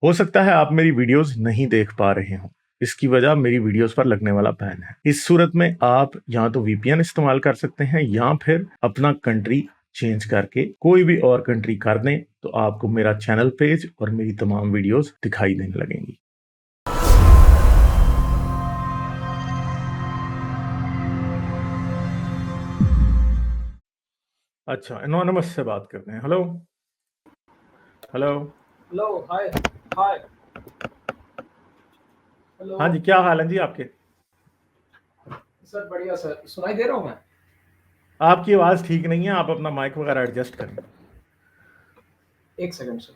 हो सकता है आप मेरी वीडियोस नहीं देख पा रहे हो। इसकी वजह मेरी वीडियोस पर लगने वाला बैन है। इस सूरत में आप या तो वीपीएन इस्तेमाल कर सकते हैं या फिर अपना कंट्री चेंज करके कोई भी और कंट्री कर दें, तो आपको मेरा चैनल पेज और मेरी तमाम वीडियोस दिखाई देने लगेंगी। अच्छा, एनोनिमस से बात करते हैं। Hello hello. हेलो, हाय हाय। हेलो हाँ जी, क्या हाल है जी आपके? सर, बढ़िया सर। सुनाई दे रहा हूँ मैं? आपकी आवाज़ ठीक नहीं है, आप अपना माइक वगैरह एडजस्ट करें। एक सेकंड सर।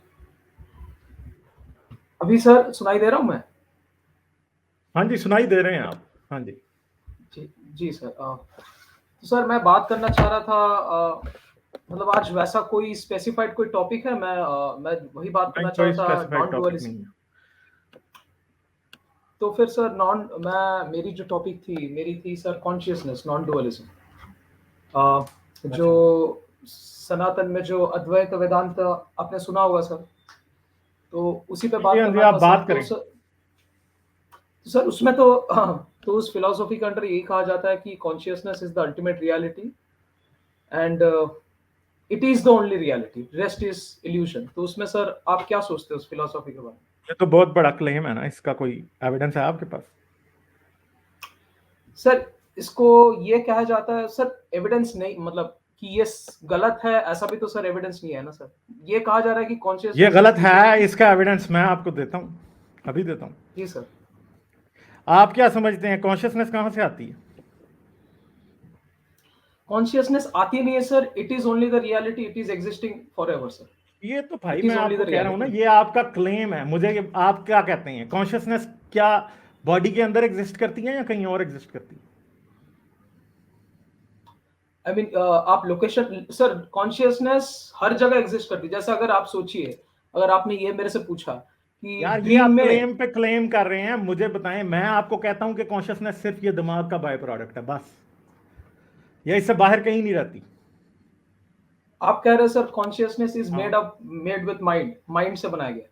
अभी सर सुनाई दे रहा हूँ मैं? हाँ जी, सुनाई दे रहे हैं आप। हाँ जी। जी जी सर। तो सर मैं बात करना चाह रहा था। मतलब आज वैसा कोई स्पेसिफाइड कोई टॉपिक है? मैं वही बात नहीं, करना चाह कोई रहा था, स्पेसिफाइड नॉन टॉपिक डुअलिज्म। नहीं है। तो फिर सर मेरी जो टॉपिक थी, मेरी थी सर कॉन्शियसनेस, नॉन डुअलिज्म। जो अच्छा सनातन में जो अद्वैत वेदांत आपने सुना होगा सर, तो उसी पे जी, बात हाँ जी, करना आप था सर। बात करें। तो सर उसमें तो तो उस फिलॉसफी के अंडर यही कहा जाता है कि consciousness is the ultimate reality and it is the only reality, rest is illusion. तो उसमें सर आप क्या सोचते हो उस फिलॉसफी के बारे में? ये तो बहुत बड़ा क्लेम है ना, इसका कोई एविडेंस है आपके पास? सर इसको ये कहा जाता है सर, एविडेंस नहीं, मतलब कि ये गलत है ऐसा भी तो सर एविडेंस नहीं है ना सर। ये कहा जा रहा है कि ये कॉन्शियसनेस इज गलत द है, ओनली। इसका एविडेंस मैं आपको देता हूँ, अभी देता हूँ। जी सर। आप क्या समझते हैं कॉन्शियसनेस कहाँ से आती है? कॉन्शियसनेस आती नहीं है sir, it is only the reality, it is existing for ever sir. ये तो भाई इट मैं इज ओनली आपको द कह रहा हूँ ना, रियलिटी। ये आपका क्लेम है। मुझे ये आप क्या कहते हैं, कॉन्शियसनेस क्या बॉडी के अंदर एग्जिस्ट करती है या कहीं और एग्जिस्ट करती है? आई मीन आप लोकेशन सर, कॉन्शियसनेस हर जगह एग्जिस्ट करती है। जैसे अगर आप सोचिए, अगर आपने ये मेरे से पूछा कि यार, ये ड्रीम आप में। क्लेम पे क्लेम कर रहे हैं, मुझे बताएं। मैं आपको कहता हूं कि कॉन्शियसनेस सिर्फ ये दिमाग का बाय प्रोडक्ट है, बस। ये इससे बाहर कहीं नहीं रहती। आप कह रहे हैं सर कॉन्शियसनेस इज हाँ, मेड विद माइंड, माइंड से बनाया गया।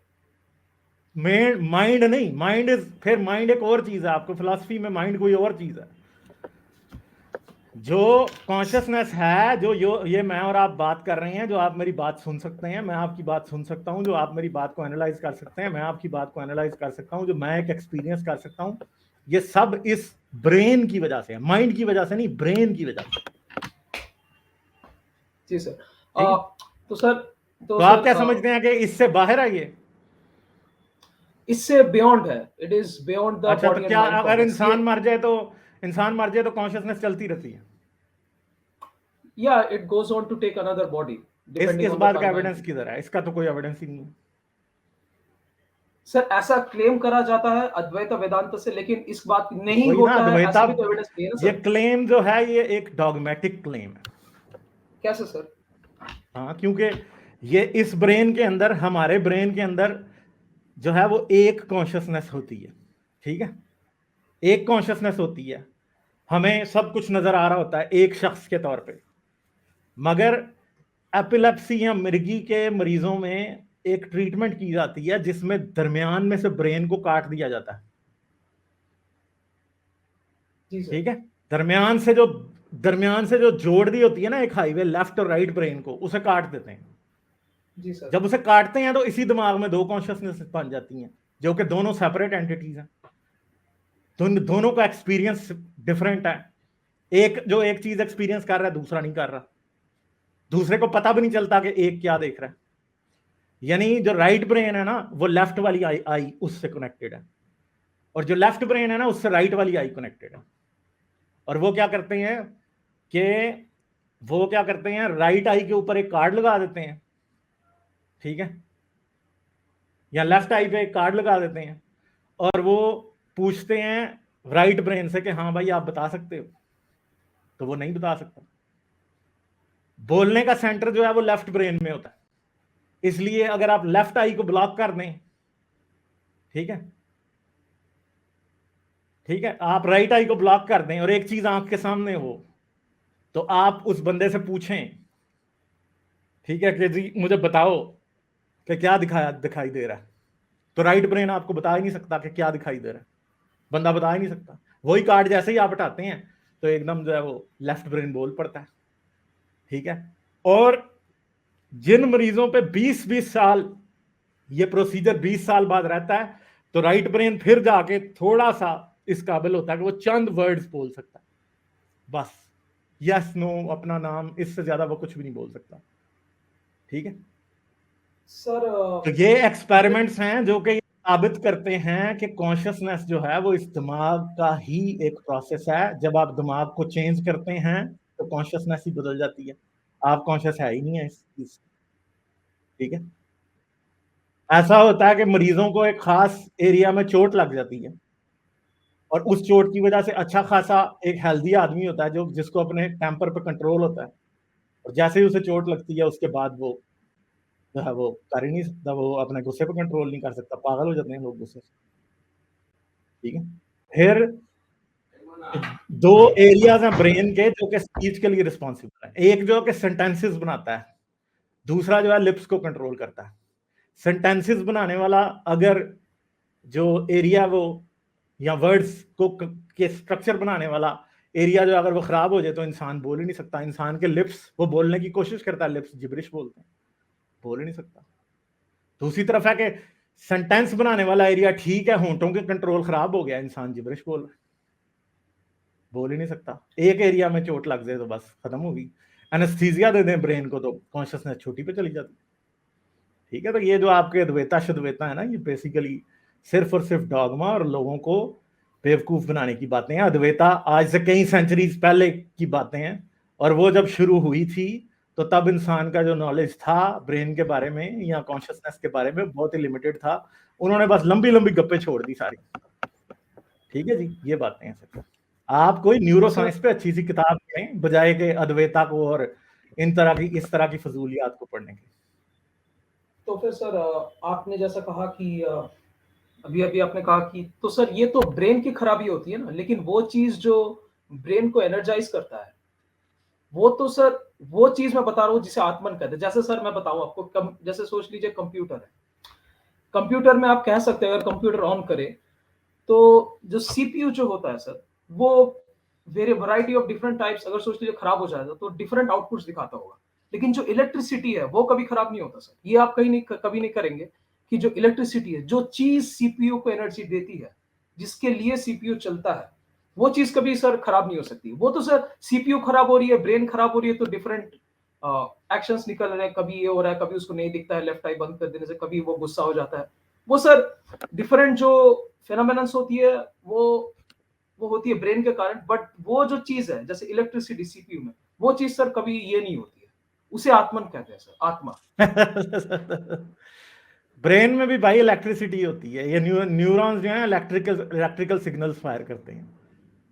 माइंड नहीं, माइंड इज, फिर माइंड एक और चीज है। आपको फिलॉसफी में माइंड कोई और चीज है। जो कॉन्शियसनेस है, जो ये मैं और आप बात कर रहे हैं, जो आप मेरी बात सुन सकते हैं, मैं आपकी बात सुन सकता हूं, जो आप मेरी बात को एनालाइज कर सकते हैं, मैं आपकी बात को एनालाइज कर सकता हूं, जो मैं एक एक्सपीरियंस कर सकता हूं, ये सब इस ब्रेन की वजह से है, माइंड की वजह से नहीं, ब्रेन की वजह से। जी सर। ठीक है। तो सर तो तो आप सर क्या समझते हैं कि इससे बाहर है ये? इससे बियॉन्ड है, इट इज बियॉन्ड द अच्छा, तो बॉडी एंड क्या माइंड अगर कॉम्प्लेक्स ये। इंसान मर जाए तो कॉन्शियसनेस चलती रहती है? या it goes on to take another body depending is on the बात का कर्मा एविडेंस एंड। किधर है? इसका तो कोई एविडेंस ही नहीं है। सर ऐसा क्लेम करा जाता है अद्वैत वेदांत से, लेकिन इस बात नहीं वही ना, होता है अद्वैता। ऐसा भी तो एविडेंस नहीं है ना ये सर। क्लेम जो है, ये एक डॉगमेटिक क्लेम है। कैसे सर? हाँ, क्योंकि ये इस ब्रेन के अंदर, हमारे ब्रेन के अंदर जो है वो एक कॉन्शियसनेस होती है। ठीक है, एक कॉन्शियसनेस होती है। हमें सब कुछ नजर आ रहा होता है एक शख्स के तौर पे। मगर एपिलेप्सी या मिर्गी के मरीजों में एक ट्रीटमेंट की जाती है जिसमें दरमियान में से ब्रेन को काट दिया जाता है। जी सर। ठीक है। दरमियान से जो जोड़ दी होती है ना, एक हाईवे, लेफ्ट और राइट ब्रेन को, उसे काट देते हैं। जी सर। जब उसे काटते हैं तो इसी दिमाग में दो कॉन्शियसनेस बन जाती हैं, जो कि दोनों सेपरेट एंटिटीज हैं। तो इन दोनों का एक्सपीरियंस डिफरेंट है। एक चीज एक्सपीरियंस कर रहा है, दूसरा नहीं कर रहा। दूसरे को पता भी नहीं चलता कि एक क्या देख रहा है। यानी जो राइट ब्रेन है ना, वो लेफ्ट वाली आई उससे कनेक्टेड है, और जो लेफ्ट ब्रेन है ना, उससे राइट वाली आई कनेक्टेड है। और वो क्या करते हैं, राइट आई के ऊपर एक कार्ड लगा देते हैं। ठीक है, या जी लेफ्ट सर। आई पे एक कार्ड लगा देते हैं, और वो पूछते हैं राइट ब्रेन से कि हाँ भाई, आप बता सकते हो? तो वो नहीं बता सकता। बोलने का सेंटर जो है वो लेफ्ट ब्रेन में होता है। इसलिए अगर आप लेफ्ट आई को ब्लॉक कर दें, ठीक है, ठीक है, आप राइट आई को ब्लॉक कर दें और एक चीज आंख के सामने हो, तो आप उस बंदे से पूछें, ठीक है, कि जी मुझे बताओ कि क्या दिखाई दे रहा है। तो राइट ब्रेन आपको बता ही नहीं सकता कि क्या दिखाई दे रहा है, बंदा बता ही नहीं सकता। वही कार्ड जैसे ही आप हटाते हैं तो एकदम जो है वो लेफ्ट ब्रेन बोल पड़ता है, ठीक है। और जिन मरीजों पे 20-20 साल ये प्रोसीजर 20 साल बाद रहता है, तो राइट ब्रेन फिर जाके थोड़ा सा इस काबिल होता है कि वो चंद वर्ड्स बोल सकता है, बस यस नो अपना नाम, इससे ज्यादा वो कुछ भी नहीं बोल सकता, ठीक है। सर तो ये एक्सपेरिमेंट्स हैं जो कि साबित करते हैं कि कॉन्शियसनेस जो है वो इस दिमाग का ही एक प्रोसेस है। जब आप दिमाग को चेंज करते हैं तो कॉन्शियसनेस ही बदल जाती है, आप कॉन्शियस है ही नहीं है इस ठीक है। ऐसा होता है कि मरीजों को एक खास एरिया में चोट लग जाती है और उस चोट की वजह से अच्छा खासा एक हेल्दी आदमी होता है जो जिसको अपने टेम्पर पे कंट्रोल होता है, और जैसे ही उसे चोट लगती है उसके बाद वो जो है वो कर ही नहीं सकता, वो अपने गुस्से पे कंट्रोल नहीं कर सकता, पागल हो जाते हैं लोग गुस्से से, ठीक है। फिर दो एरियाज हैं ब्रेन के जो कि स्पीच के लिए रिस्पॉन्सिबल है, एक जो कि सेंटेंसेस बनाता है, दूसरा जो है लिप्स को कंट्रोल करता है। सेंटेंसेस बनाने वाला अगर जो एरिया वो या वर्ड्स को के स्ट्रक्चर बनाने वाला एरिया जो अगर वो खराब हो जाए तो इंसान बोल ही नहीं सकता। इंसान के लिप्स, वो बोलने की कोशिश करता है, लिप्स जिब्रिश बोलते हैं, बोल ही नहीं सकता। दूसरी तरफ है कि सेंटेंस बनाने वाला एरिया ठीक है, होंठों के कंट्रोल खराब हो गया, इंसान जिब्रिश बोल रहा है, बोल ही नहीं सकता। एक एरिया में चोट लग जाए तो बस खत्म होगी। एनेस्थीसिया दे दें ब्रेन को तो कॉन्शियसनेस छोटी पे चली जाती, ठीक है। तो ये जो आपके अद्वैता शुद्वैता है ना, ये बेसिकली सिर्फ और सिर्फ डॉगमा और लोगों को बेवकूफ बनाने की बातें हैं। अद्वैता आज से कई सेंचुरीज पहले की बातें हैं, और वो जब शुरू हुई थी तो तब इंसान का जो नॉलेज था ब्रेन के बारे में या कॉन्शियसनेस के बारे में बहुत ही लिमिटेड था। उन्होंने बस लंबी लंबी गप्पे छोड़ दी सारी, ठीक है जी। ये बातें हैं सर। आप कोई न्यूरो साइंस पे अच्छी सी किताब पढ़ें बजाय के अद्वैता को और इस तरह की फजूलियात को पढ़ने की। तो फिर सर आपने जैसा कहा कि अभी अभी आपने कहा कि तो सर ये तो ब्रेन की खराबी होती है ना, लेकिन वो चीज जो ब्रेन को एनर्जाइज करता है वो तो सर वो चीज मैं बता रहा हूँ जिसे आत्मन कहते हैं। जैसे सर मैं बताऊं आपको, जैसे सोच लीजिए कंप्यूटर है, कंप्यूटर में आप कह सकते हैं अगर कंप्यूटर ऑन करे तो जो सीपीयू जो होता है सर वो very variety of different types, अगर सोच लीजिए खराब हो जाएगा तो डिफरेंट आउटपुट्स दिखाता होगा। लेकिन जो इलेक्ट्रिसिटी है वो कभी खराब नहीं होता सर, ये आप कभी नहीं करेंगे कि जो इलेक्ट्रिसिटी है, जो चीज सीपीयू को एनर्जी देती है, जिसके लिए सीपीयू चलता है, वो चीज कभी सर खराब नहीं हो सकती। वो तो सर सीपीयू खराब हो रही है, ब्रेन खराब हो रही है तो डिफरेंट एक्शंस निकल रहे हैं, कभी ये हो रहा है, कभी उसको नहीं दिखता है लेफ्ट आई बंद कर देने से, कभी वो गुस्सा हो जाता है। वो सर डिफरेंट जो फेनोमेनन्स होती है वो होती है ब्रेन के कारण। बट वो जो चीज है जैसे इलेक्ट्रिसिटी सीपीयू में, वो चीज सर कभी ये नहीं होती है, उसे आत्मन कहते हैं सर, आत्मा। ब्रेन में भी भाई इलेक्ट्रिसिटी होती है, ये न्यूरॉन्स जो है इलेक्ट्रिकल सिग्नल्स फायर करते हैं,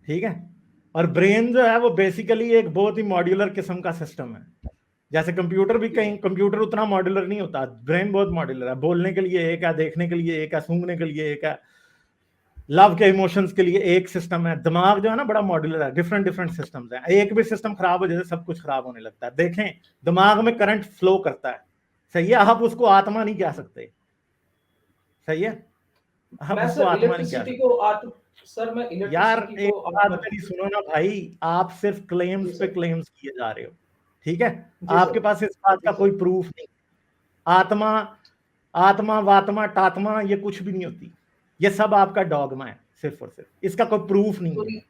ठीक है। और ब्रेन जो है वो बेसिकली एक बहुत ही मॉड्यूलर किस्म का सिस्टम है। जैसे कंप्यूटर भी, कहीं कंप्यूटर उतना मॉड्यूलर नहीं होता, ब्रेन बहुत मॉड्यूलर है। बोलने के लिए एक है, देखने के लिए एक है, सूंघने के लिए एक है, लव के इमोशंस के लिए एक सिस्टम है। दिमाग जो है ना बड़ा मॉड्यूलर है, डिफरेंट डिफरेंट सिस्टम्स हैं। एक भी सिस्टम खराब हो जाए सब कुछ खराब होने लगता है। देखें, दिमाग में करंट फ्लो करता है, सही है, आप उसको आत्मा नहीं कह सकते, सही है, आप मैं उसको सर आत्मा नहीं कह इलेक्ट्रिसिटी सकते। को सर मैं यार इलेक्ट्रिसिटी एक को बात आत्मा। मेरी सुनो ना भाई, आप सिर्फ जी क्लेम्स पे सर, क्लेम्स किए जा रहे हो, ठीक है। जी आपके सर, पास इस बात जी का सर। कोई प्रूफ नहीं। आत्मा, आत्मा वात्मा टात्मा ये कुछ भी नहीं होती, ये सब आपका डॉगमा है सिर्फ और सिर्फ, इसका कोई प्रूफ नहीं तो है।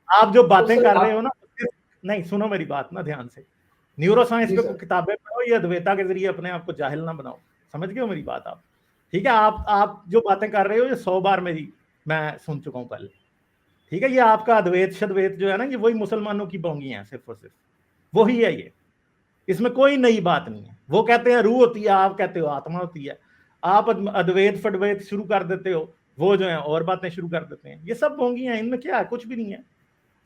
आप जो तो बातें सर कर रहे हो आप, ना, नहीं सुनो मेरी बात ना ध्यान से, न्यूरो साइंस जी पे सर, किताबें पढ़ो, ये अद्वैता के जरिए अपने आप को जाहिल ना बनाओ, समझ गए हो मेरी बात आप, ठीक है। आप जो बातें कर रहे हो ये 100 बार मेरी मैं सुन चुका हूं पहले, ठीक है। ये आपका अद्वैत शद्वैत जो है ना, ये वही मुसलमानों की बोंगी है सिर्फ और सिर्फ, वही है ये, इसमें कोई नई बात नहीं है। वो कहते हैं रूह होती है, आप कहते हो आत्मा होती है। आप अद्वैत फद्वैत शुरू कर देते हो, वो जो है और बातें शुरू कर देते हैं। ये सब बोंगी हैं, इनमें क्या है, कुछ भी नहीं है।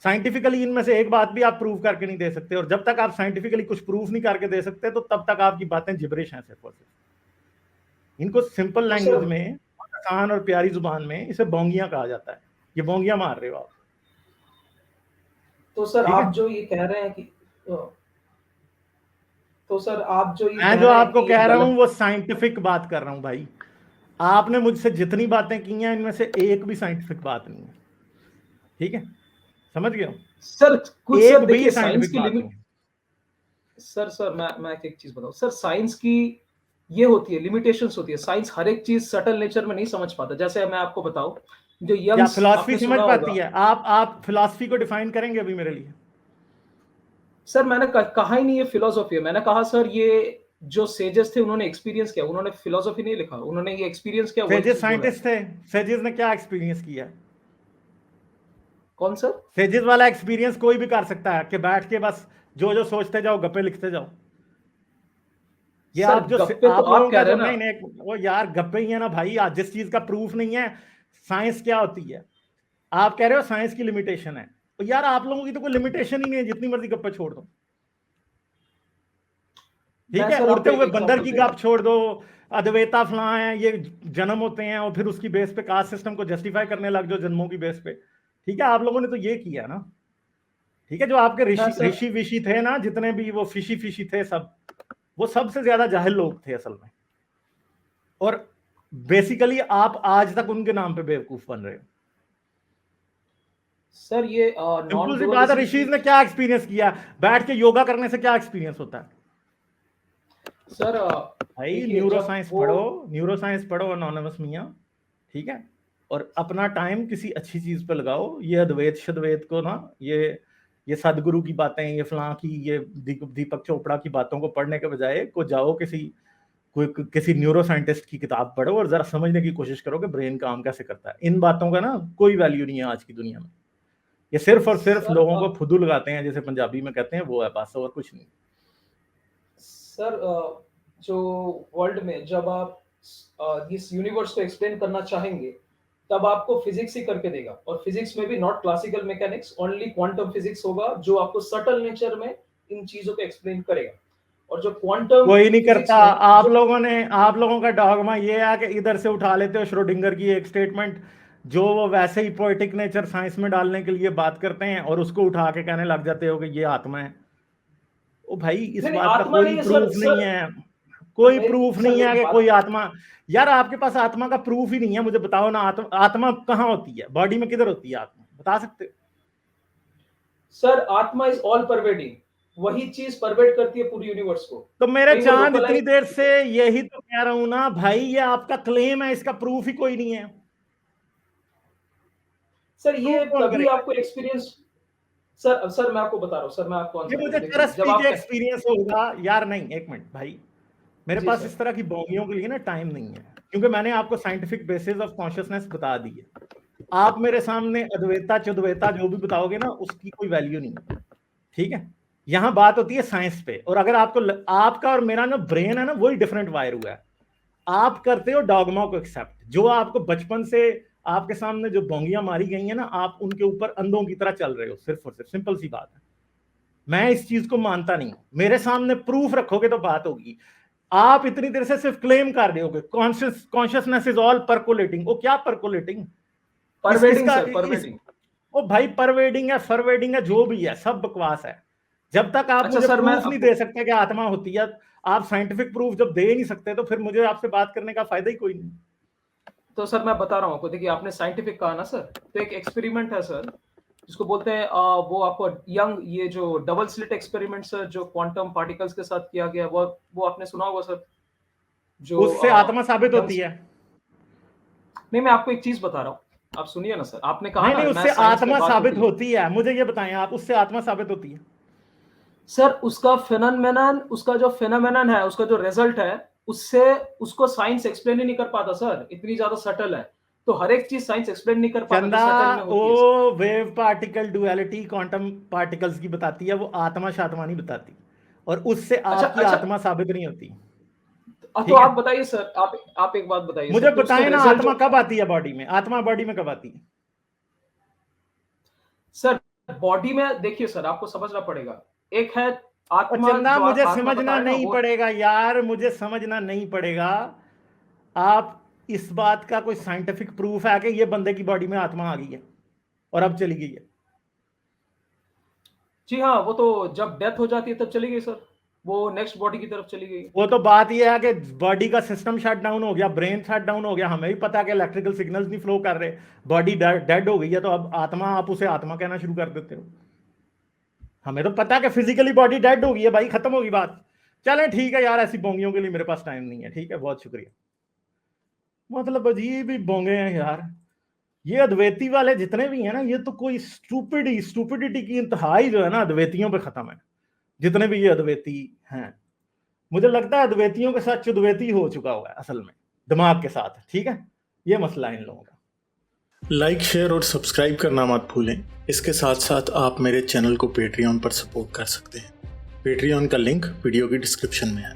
साइंटिफिकली इनमें से एक बात भी आप प्रूव करके नहीं दे सकते, और जब तक आप साइंटिफिकली कुछ प्रूफ नहीं करके दे सकते तो तब तक आपकी बातें जिब्रिश हैं सिर्फ और सिर्फ। इनको सिंपल तो लैंग्वेज सर, में, आसान और प्यारी जुबान में इसे बोंगियां कहा जाता है। ये बोंगियां मार रहे हो आप, तो सर ठीक है। आप जो ये कह रहे हैं कि तो सर आप जो ये मैं कह जो रहे हैं कि आपको ये कह रहा हूं गलत। वो साइंटिफिक बात कर रहा हूं भाई। आपने मुझसे जितनी बातें की हैं इनमें से एक भी साइंटिफिक बात नहीं है, ठीक है, समझ गए हो? सर कुछ एक सर भी देखिए साइंस साइंटिफिक की बात लिमिट, नहीं है। सर मैं एक चीज बताऊं सर, साइंस की ये होती है लिमिटेशंस होती है, साइंस हर एक चीज सटल नेचर में नहीं समझ पाता। जैसे मैं आपको बताऊं, जो क्या यंग्स फिलॉसफी आपने समझ सुना पाती होगा। है? आप फिलॉसफी को डिफाइन करेंगे अभी मेरे लिए? सर मैंने कहा ही नहीं ये फिलोसॉफी है, मैंने कहा सर ये जो सेजेस थे उन्होंने एक्सपीरियंस किया, उन्होंने फिलोसॉफी नहीं लिखा, उन्होंने ये एक्सपीरियंस किया, वही सेजेस चीज बोला है। साइंटिस्ट थे, सेजेस ने क्या एक्सपीरियंस किया? कौन सर? सेजेस वाला एक्सपीरियंस कोई भी कर सकता है कि बैठ के बस जो जो सोचते जाओ गप्पे लिखते जाओ। ये सर आप जो गप्पे तो आप लोगों आप कह का रहे जो हैं ना। नहीं नहीं वो यार गप्पे ही है ना भाई, आज जिस चीज का प्रूफ नहीं है, साइंस क्या होती है? आप कह रहे हो साइंस की लिमिटेशन है, तो यार आप लोगों की तो कोई लिमिटेशन ही नहीं है, जितनी मर्जी गप्पे छोड़ दो, ठीक मैं है, सर उड़ते आपको एक हुए बंदर एग्जांपल की दे रहा गप हूँ। छोड़ दो, अद्वैता फलां है, ये जन्म होते हैं और फिर उसकी बेस पे कास्ट सिस्टम को जस्टिफाई करने लग जाओ जन्मों की बेस पे, ठीक है, आप लोगों ने तो ये किया ना, ठीक है, जो आपके मैं ऋषि सर ऋषि विषि थे ना, जितने भी वो फिशी फिशी थे सब, वो सबसे ज्यादा जाहिल लोग थे असल में, और बेसिकली आप आज तक उनके नाम पे बेवकूफ बन रहे हो। सर ये नॉन सिंपल सी बात है, डुअलिज्म ऋषि की। ने क्या एक्सपीरियंस किया? बैठ के योगा करने से क्या एक्सपीरियंस होता है? सर भाई देखिए न्यूरो जब साइंस वो, पढ़ो, न्यूरो साइंस पढ़ो अनोनिमस मियाँ, ठीक है, और अपना टाइम किसी अच्छी चीज पे लगाओ। ये अद्वैत शद्वैत को ना, ये सदगुरु की बातें, ये फलां की, ये दीपक चोपड़ा की बातों को पढ़ने के बजाय को जाओ किसी न्यूरो साइंटिस्ट की किताब पढ़ो और जरा समझने की कोशिश करो कि ब्रेन काम कैसे करता है। इन बातों का ना कोई वैल्यू नहीं है आज की दुनिया में, ये सिर्फ और सिर्फ सर लोगों को फुदू लगाते हैं, जैसे पंजाबी में कहते हैं, वो है बस, और कुछ नहीं। सर जो वर्ल्ड में जब आप इस यूनिवर्स को एक्सप्लेन करना चाहेंगे, तब आपको फिजिक्स ही करके देगा, और फिजिक्स में भी not classical mechanics, only quantum physics होगा जो आपको सटल नेचर में इन चीजों को एक्सप्लेन करेगा। और जो क्वांटम कोई नहीं करता। फिजिक्स में जो, आप लोगों का डॉगमा ये है कि इधर से उठा लेते हो श्रोडिंगर की एक स्टेटमेंट, जो वो वैसे ही पोएटिक नेचर साइंस में डालने के लिए बात करते हैं, और उसको उठा के कहने लग जाते हो कि ये आत्मा है। ओ भाई, इस नहीं नहीं बात का आत्मा कोई नहीं है सर, प्रूफ नहीं सर है, कोई मेरी प्रूफ सर नहीं है मेरी कि बात, कोई आत्मा। यार आपके पास आत्मा का प्रूफ ही नहीं है, मुझे बताओ ना, आत्मा कहाँ होती है, बॉडी में किधर होती है आत्मा, बता सकते हो? सर आत्मा इज ऑल परवेडिंग, वही चीज परवेड करती है पूरी यूनिवर्स को। तो मेरे कहीं वो चांद, इतनी देर लोकलाइज, से यही तो कह रहा हूं ना भाई, ये आपका क्लेम है, इसका प्रूफ ही कोई नहीं है। सर प्रूफ ये कौन तभी करेगा? आपको एक्सपीरियंस, सर मैं आपको बता रहा हूँ, सर मैं आपको ये आंसर दे रहा मुझे हूँ, देखिए चरस जब आप पीके एक्सपीरियंस होगा यार, नहीं, एक मिनट भाई, मेरे जी पास सर। इस तरह की बोंगियों के लिए ना टाइम नहीं है, क्योंकि मैंने आपको साइंटिफिक बेसिस ऑफ कॉन्शियसनेस बता दी है। आप मेरे सामने अद्वैता चुद्वैता जो भी बताओगे ना, उसकी कोई वैल्यू नहीं है, ठीक है। यहां बात होती है साइंस पे, और अगर आपका और मेरा ना ब्रेन है ना, वही डिफरेंट वायर हुआ है। आप करते हो डॉगमा को एक्सेप्ट, जो आपको बचपन से आपके सामने जो बोंगियां मारी गई हैं ना, आप उनके ऊपर अंधों की तरह चल रहे हो, सिर्फ और सिर्फ, सिंपल सी बात है। मैं इस चीज को मानता नहीं हूं, मेरे सामने प्रूफ रखोगे तो बात होगी। आप इतनी देर से सिर्फ क्लेम कर रहे हो, कॉन्शियसनेस इज ऑल परकोलेटिंग। वो क्या परकोलेटिंग? परवेडिंग इसका सर, इस परवेडिंग। ओ भाई, परवेडिंग है फरवेडिंग है, जो भी है सब बकवास है। जब तक आप अच्छा मुझे सर मैं प्रूफ नहीं आपको, दे सकते कि आत्मा होती है, आप साइंटिफिक प्रूफ जब दे ही नहीं सकते, तो फिर मुझे आपसे बात करने का फायदा ही कोई नहीं। तो सर मैं बता रहा हूँ आपको, देखिए आपने साइंटिफिक कहा ना सर, तो एक एक्सपेरिमेंट है सर जिसको बोलते हैं वो आपको यंग, ये जो डबल स्लिट एक्सपेरिमेंट सर, जो क्वांटम पार्टिकल्स के साथ किया गया, वो आपने सुना होगा सर, जो उससे आत्मा साबित यंग, होती है? नहीं मैं आपको एक चीज बता रहा हूँ, आप सुनिए ना सर, आपने कहा नहीं ना नहीं, मैं उससे साइंस में आत्मा बात साबित होती है। होती है, मुझे ये बताएं आप, उससे आत्मा साबित होती है? सर उसका फेनोमेनन, उसका जो फेनोमेनन है, उसका जो रिजल्ट है, उससे उसको साइंस एक्सप्लेन ही नहीं कर पाता सर, इतनी ज्यादा सटल है। तो हर एक चीज साइंस एक्सप्लेन नहीं कर पाता जो चंदा, सटल में वो होती है sir. Wave particle duality quantum particles की बताती है, वो आत्मा शात्मा नहीं बताती, और उससे अच्छा आपकी अच्छा, आत्मा साबित नहीं होती, तो ठीक है। आप बताइए सर, आप एक बात बताइए सर, मुझे तो उसका बताएं ना, रिजल्ट आत्मा जो, कब आती है बॉडी में? आत्मा बॉडी में कब आती है? सर बॉडी में देखिए सर, आपको समझना पड़ेगा, एक है और आत्मा, चंदा, जो मुझे आत्मा बता समझना रहे हैं ना नहीं वो। पड़ेगा यार, मुझे समझना नहीं पड़ेगा। आप, इस बात का कोई साइंटिफिक प्रूफ है कि ये बंदे की बॉडी में आत्मा आ गई है और अब चली गई है? जी हाँ, वो तो जब डेथ हो जाती है तब चली गई सर, वो नेक्स्ट बॉडी की तरफ चली गई। वो तो बात ये है कि बॉडी का सिस्टम शट डाउन हो गया, ब्रेन शट डाउन हो गया, हमें भी पता है कि इलेक्ट्रिकल सिग्नल्स नहीं फ्लो कर रहे, बॉडी डेड हो गई है, तो अब आत्मा, आप उसे आत्मा कहना शुरू कर देते हो। हमें तो पता है कि फिजिकली बॉडी डेड हो गई है भाई, खत्म होगी बात। चले ठीक है यार, ऐसी बोंगियों के लिए मेरे पास टाइम नहीं है, ठीक है, बहुत शुक्रिया। मतलब अजीब ही बोंगे हैं यार ये अद्वैती वाले जितने भी हैं ना, ये तो कोई स्टूपिडिटी की इंतहाई जो है ना अद्वैतियों पे खत्म है। जितने भी ये अद्वैती हैं, मुझे लगता है अद्वैतियों के साथ चुद्वैती हो चुका हुआ है असल में, दिमाग के साथ। ठीक है, ये मसला है इन लोगों का। लाइक, शेयर और सब्सक्राइब करना मत भूलें। इसके साथ साथ आप मेरे चैनल को पेट्रियन पर सपोर्ट कर सकते हैं। पेट्रियन का लिंक वीडियो की डिस्क्रिप्शन में है।